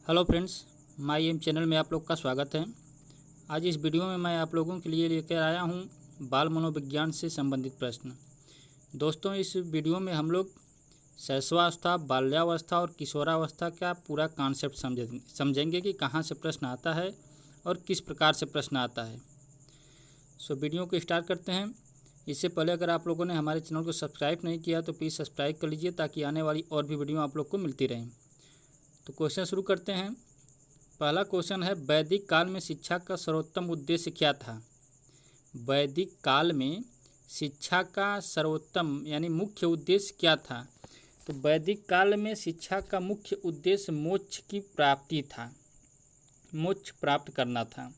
Hello friends, माई M channel में आप लोग का स्वागत है। आज इस वीडियो में मैं आप लोगों के लिए लेकर आया हूं बाल मनोविज्ञान से संबंधित प्रश्न। दोस्तों, इस वीडियो में हम लोग शैशवावस्था, बाल्यावस्था और किशोरावस्था का पूरा कॉन्सेप्ट समझेंगे कि कहां से प्रश्न आता है और किस प्रकार से प्रश्न आता है। वीडियो को स्टार्ट करते हैं। इससे पहले अगर आप लोगों ने हमारे चैनल को सब्सक्राइब नहीं किया तो प्लीज़ सब्सक्राइब कर लीजिए ताकि आने वाली और भी वीडियो आप लोग को मिलती रहें। तो क्वेश्चन शुरू करते हैं। पहला क्वेश्चन है, वैदिक काल में शिक्षा का सर्वोत्तम उद्देश्य क्या था? वैदिक काल में शिक्षा का सर्वोत्तम यानी मुख्य उद्देश्य क्या था? तो वैदिक काल में शिक्षा का मुख्य उद्देश्य मोक्ष की प्राप्ति था, मोक्ष प्राप्त करना था।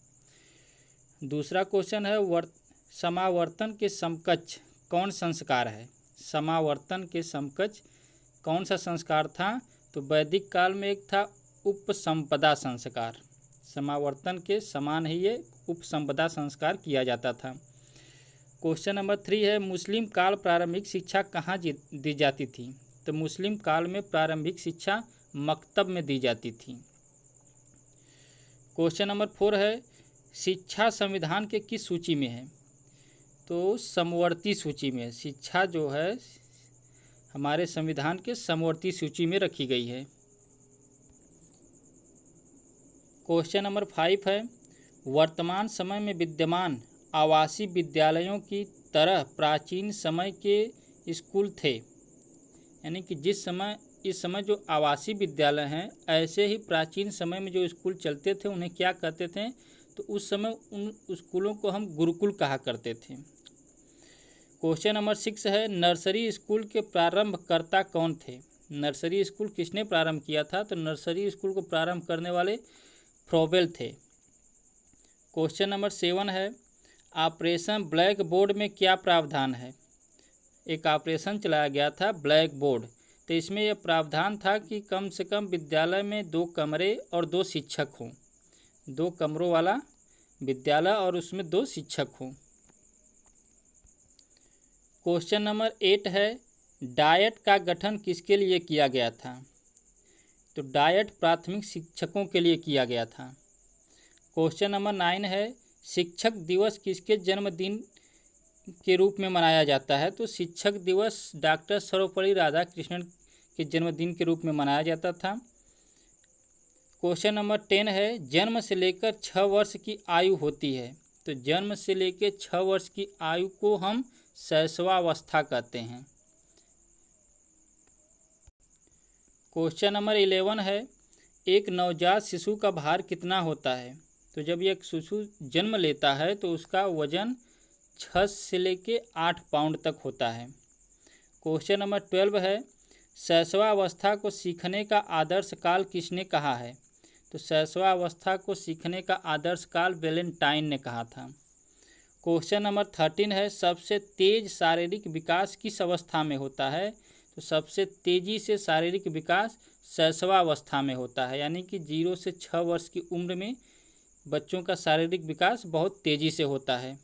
दूसरा क्वेश्चन है, समावर्तन के समकक्ष कौन संस्कार है? समावर्तन के समकक्ष कौन सा संस्कार था? तो वैदिक काल में एक था उपसंपदा संस्कार। समावर्तन के समान ही ये उपसंपदा संस्कार किया जाता था। क्वेश्चन नंबर 3 है, मुस्लिम काल प्रारंभिक शिक्षा कहाँ दी जाती थी? तो मुस्लिम काल में प्रारंभिक शिक्षा मकतब में दी जाती थी। क्वेश्चन नंबर 4 है, शिक्षा संविधान के किस सूची में है? तो समवर्ती सूची में। शिक्षा जो है हमारे संविधान के समवर्ती सूची में रखी गई है। क्वेश्चन नंबर 5 है, वर्तमान समय में विद्यमान आवासीय विद्यालयों की तरह प्राचीन समय के स्कूल थे, यानी कि इस समय जो आवासीय विद्यालय हैं, ऐसे ही प्राचीन समय में जो स्कूल चलते थे उन्हें क्या कहते थे? तो उस समय उन स्कूलों को हम गुरुकुल कहा करते थे। क्वेश्चन नंबर 6 है, नर्सरी स्कूल के प्रारंभकर्ता कौन थे? नर्सरी स्कूल किसने प्रारंभ किया था? तो नर्सरी स्कूल को प्रारंभ करने वाले फ्रोबेल थे। क्वेश्चन नंबर 7 है, ऑपरेशन ब्लैक बोर्ड में क्या प्रावधान है? एक ऑपरेशन चलाया गया था ब्लैक बोर्ड, तो इसमें यह प्रावधान था कि कम से कम विद्यालय में 2 कमरे और 2 शिक्षक हों। 2 कमरों वाला विद्यालय और उसमें 2 शिक्षक हों। क्वेश्चन नंबर 8 है, डायट का गठन किसके लिए किया गया था? तो डायट प्राथमिक शिक्षकों के लिए किया गया था। क्वेश्चन नंबर 9 है, शिक्षक दिवस किसके जन्मदिन के रूप में मनाया जाता है? तो शिक्षक दिवस डॉक्टर सर्वपल्ली राधाकृष्णन के जन्मदिन के रूप में मनाया जाता था। क्वेश्चन नंबर 10 है, जन्म से लेकर 6 वर्ष की आयु होती है। तो जन्म से लेकर 6 वर्ष की आयु को हम शैशवावस्था कहते हैं। क्वेश्चन नंबर 11 है, एक नवजात शिशु का भार कितना होता है? तो जब एक शिशु जन्म लेता है तो उसका वजन 6 से लेकर 8 पाउंड तक होता है। क्वेश्चन नंबर 12 है, शैशवावस्था को सीखने का आदर्श काल किसने कहा है? तो शैशवावस्था को सीखने का आदर्श काल वैलेंटाइन ने कहा था। क्वेश्चन नंबर 13 है, सबसे तेज शारीरिक विकास किस अवस्था में होता है? तो सबसे तेजी से शारीरिक विकास शैशवावस्था में होता है, यानी कि 0 से 6 वर्ष की उम्र में बच्चों का शारीरिक विकास बहुत तेजी से होता है।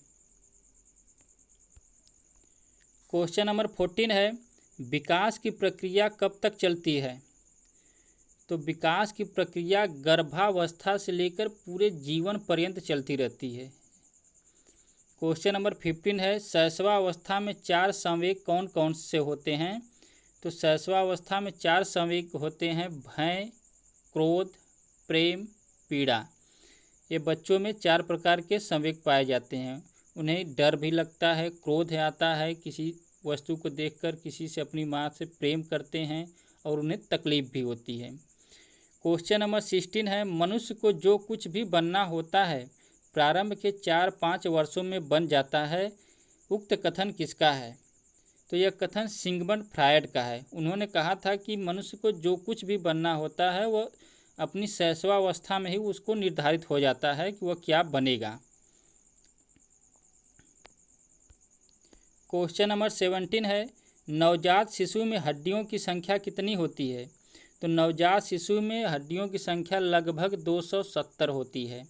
क्वेश्चन नंबर 14 है, विकास की प्रक्रिया कब तक चलती है? तो विकास की प्रक्रिया गर्भावस्था से लेकर पूरे जीवन पर्यंत चलती रहती है। क्वेश्चन नंबर 15 है, शैशवावस्था में 4 संवेग कौन कौन से होते हैं? तो शैशवावस्था में 4 संवेग होते हैं, भय, क्रोध, प्रेम, पीड़ा। ये बच्चों में 4 प्रकार के संवेग पाए जाते हैं। उन्हें डर भी लगता है, क्रोध आता है, किसी वस्तु को देखकर किसी से अपनी माँ से प्रेम करते हैं और उन्हें तकलीफ भी होती है। क्वेश्चन नंबर 16 है, मनुष्य को जो कुछ भी बनना होता है प्रारंभ के 4-5 वर्षों में बन जाता है। उक्त कथन किसका है? तो यह कथन सिगमंड फ्रायड का है। उन्होंने कहा था कि मनुष्य को जो कुछ भी बनना होता है वह अपनी शैशवावस्था में ही उसको निर्धारित हो जाता है कि वह क्या बनेगा। क्वेश्चन नंबर 17 है, नवजात शिशु में हड्डियों की संख्या कितनी होती है? तो नवजात शिशु में हड्डियों की संख्या लगभग 270 होती है।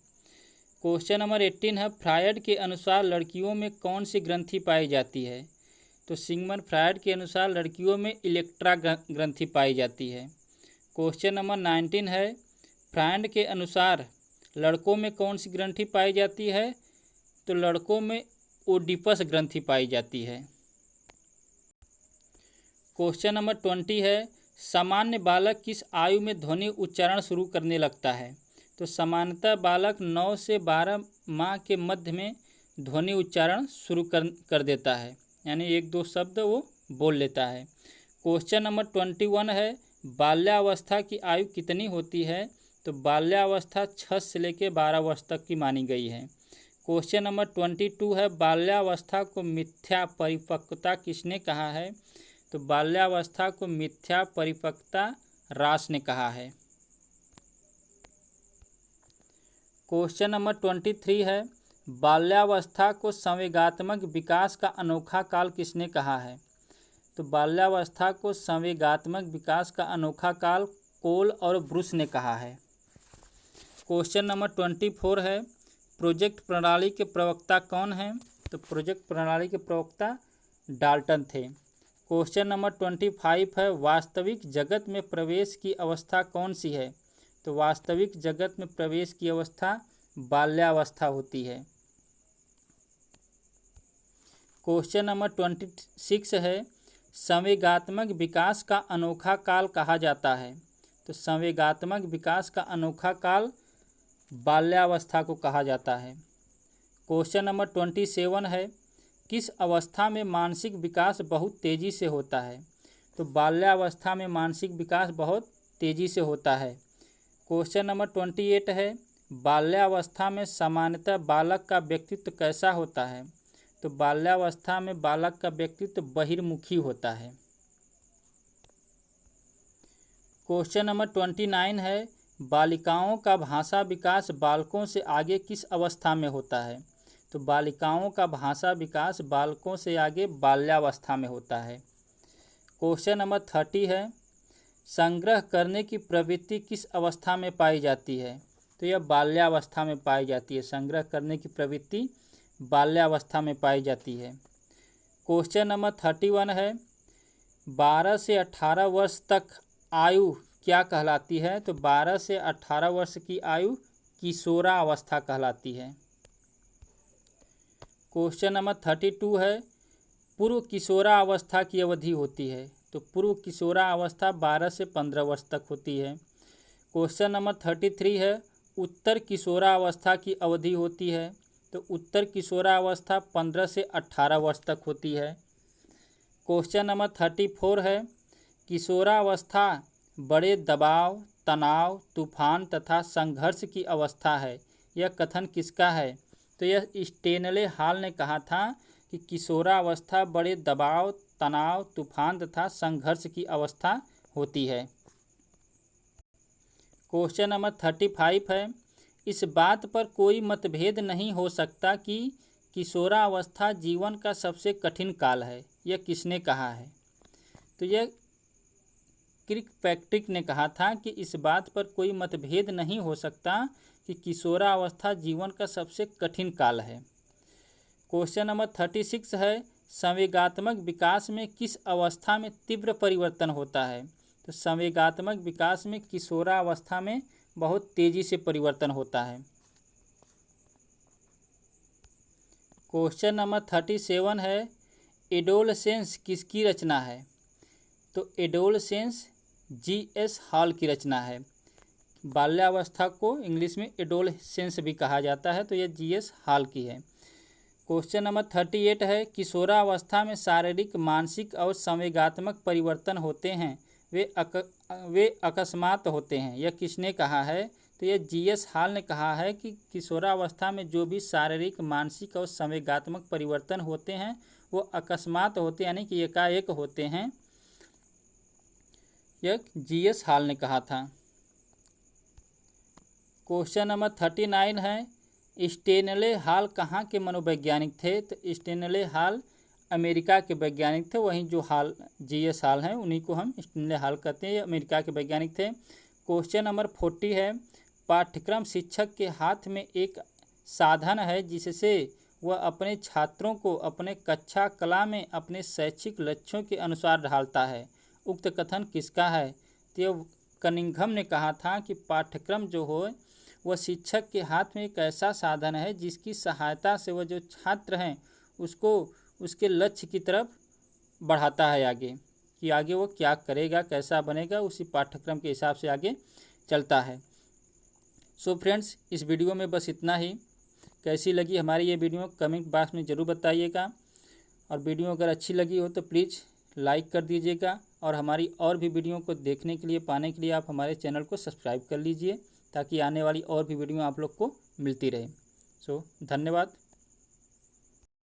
क्वेश्चन नंबर 18 है, फ्रायड के अनुसार लड़कियों में कौन सी ग्रंथि पाई जाती है? तो सिगमंड फ्रायड के अनुसार लड़कियों में इलेक्ट्रा ग्रंथि पाई जाती है। क्वेश्चन नंबर 19 है, फ्रायड के अनुसार लड़कों में कौन सी ग्रंथि पाई जाती है? तो लड़कों में ओडिपस ग्रंथि पाई जाती है। क्वेश्चन नंबर 20 है, सामान्य बालक किस आयु में ध्वनि उच्चारण शुरू करने लगता है? तो सामान्यतः बालक 9 से 12 माह के मध्य में ध्वनि उच्चारण शुरू कर देता है, यानी एक दो शब्द वो बोल लेता है। क्वेश्चन नंबर 21 है, बाल्यावस्था की आयु कितनी होती है? तो बाल्यावस्था 6 से लेकर 12 वर्ष तक की मानी गई है। क्वेश्चन नंबर 22 है, बाल्यावस्था को मिथ्या परिपक्वता किसने कहा है? तो बाल्यावस्था को मिथ्या परिपक्वता रास ने कहा है। क्वेश्चन नंबर 23 है, बाल्यावस्था को संवेगात्मक विकास का अनोखा काल किसने कहा है? तो बाल्यावस्था को संवेगात्मक विकास का अनोखा काल कोल और ब्रूस ने कहा है। क्वेश्चन नंबर 24 है, प्रोजेक्ट प्रणाली के प्रवक्ता कौन हैं? तो प्रोजेक्ट प्रणाली के प्रवक्ता डाल्टन थे। क्वेश्चन नंबर 25 है, वास्तविक जगत में प्रवेश की अवस्था कौन सी है? तो वास्तविक जगत में प्रवेश की अवस्था बाल्यावस्था होती है। क्वेश्चन नंबर 26 है, संवेगात्मक विकास का अनोखा काल कहा जाता है? तो संवेगात्मक विकास का अनोखा काल बाल्यावस्था को कहा जाता है। क्वेश्चन नंबर 27 है, किस अवस्था में मानसिक विकास बहुत तेज़ी से होता है? तो बाल्यावस्था में मानसिक विकास बहुत तेज़ी से होता है। क्वेश्चन नंबर 28 है, बाल्यावस्था में सामान्यतः बालक का व्यक्तित्व कैसा होता है? तो बाल्यावस्था में बालक का व्यक्तित्व बहिर्मुखी होता है। क्वेश्चन नंबर 29 है, बालिकाओं का भाषा विकास बालकों से आगे किस अवस्था में होता है? तो बालिकाओं का भाषा विकास बालकों से आगे बाल्यावस्था में होता है। क्वेश्चन नंबर 30 है, संग्रह करने की प्रवृत्ति किस अवस्था में पाई जाती है? तो यह बाल्यावस्था में पाई जाती है। संग्रह करने की प्रवृत्ति बाल्यावस्था में पाई जाती है। क्वेश्चन नंबर 31 है, 12 से 18 वर्ष तक आयु क्या कहलाती है? तो 12 से 18 वर्ष की आयु किशोरावस्था कहलाती है। क्वेश्चन नंबर 32 है, पूर्व किशोरावस्था की अवधि होती है? तो पूर्व किशोरावस्था 12 से 15 वर्ष तक होती है। क्वेश्चन नंबर 33 है, उत्तर किशोरावस्था की अवधि होती है? तो उत्तर किशोरावस्था 15 से 18 वर्ष तक होती है। क्वेश्चन नंबर 34 है, किशोरावस्था बड़े दबाव, तनाव, तूफान तथा संघर्ष की अवस्था है, यह कथन किसका है? तो यह स्टेनले हॉल ने कहा था कि किशोरावस्था बड़े दबाव, तनाव, तूफान तथा संघर्ष की अवस्था होती है। क्वेश्चन नंबर 35 है, इस बात पर कोई मतभेद नहीं हो सकता कि किशोरावस्था जीवन का सबसे कठिन काल है, यह किसने कहा है? तो यह किर्कपैट्रिक ने कहा था कि इस बात पर कोई मतभेद नहीं हो सकता कि किशोरावस्था जीवन का सबसे कठिन काल है। क्वेश्चन नंबर 36 है, संवेगात्मक विकास में किस अवस्था में तीव्र परिवर्तन होता है? तो संवेगात्मक विकास में किशोरावस्था में बहुत तेज़ी से परिवर्तन होता है। क्वेश्चन नंबर 37 है, एडोलसेंस किसकी रचना है? तो एडोलसेंस जी.एस. हॉल की रचना है। बाल्यावस्था को इंग्लिश में एडोलसेंस भी कहा जाता है, तो यह जी.एस. हॉल की है। क्वेश्चन नंबर 38 है, किशोरावस्था में शारीरिक, मानसिक और संवेगात्मक परिवर्तन होते हैं, वे अकस्मात होते हैं, यह किसने कहा है? तो यह जी.एस. हॉल ने कहा है कि किशोरावस्था में जो भी शारीरिक, मानसिक और संवेगात्मक परिवर्तन होते हैं वो अकस्मात होते हैं, यानी कि एकाएक होते हैं, यह जी.एस. हॉल ने कहा था। क्वेश्चन नंबर 39 है, स्टेनले हॉल कहाँ के मनोवैज्ञानिक थे? तो स्टेनले हॉल अमेरिका के वैज्ञानिक थे। वहीं जो हॉल जी.एस. हॉल हैं उन्हीं को हम स्टेनले हॉल कहते हैं, ये अमेरिका के वैज्ञानिक थे। क्वेश्चन नंबर 40 है, पाठ्यक्रम शिक्षक के हाथ में एक साधन है जिससे वह अपने छात्रों को अपने कक्षा कला में अपने शैक्षिक लक्ष्यों के अनुसार ढालता है, उक्त कथन किसका है? तो यह कनिंघम ने कहा था कि पाठ्यक्रम जो हो वह शिक्षक के हाथ में एक ऐसा साधन है जिसकी सहायता से वह जो छात्र हैं उसको उसके लक्ष्य की तरफ बढ़ाता है आगे, कि आगे वो क्या करेगा, कैसा बनेगा, उसी पाठ्यक्रम के हिसाब से आगे चलता है। सो फ्रेंड्स, इस वीडियो में बस इतना ही। कैसी लगी हमारी ये वीडियो कमेंट बॉक्स में ज़रूर बताइएगा, और वीडियो अगर अच्छी लगी हो तो प्लीज़ लाइक कर दीजिएगा, और हमारी और भी वीडियो को देखने के लिए, पाने के लिए आप हमारे चैनल को सब्सक्राइब कर लीजिए, ताकि आने वाली और भी वीडियो आप लोग को मिलती रहे। सो धन्यवाद।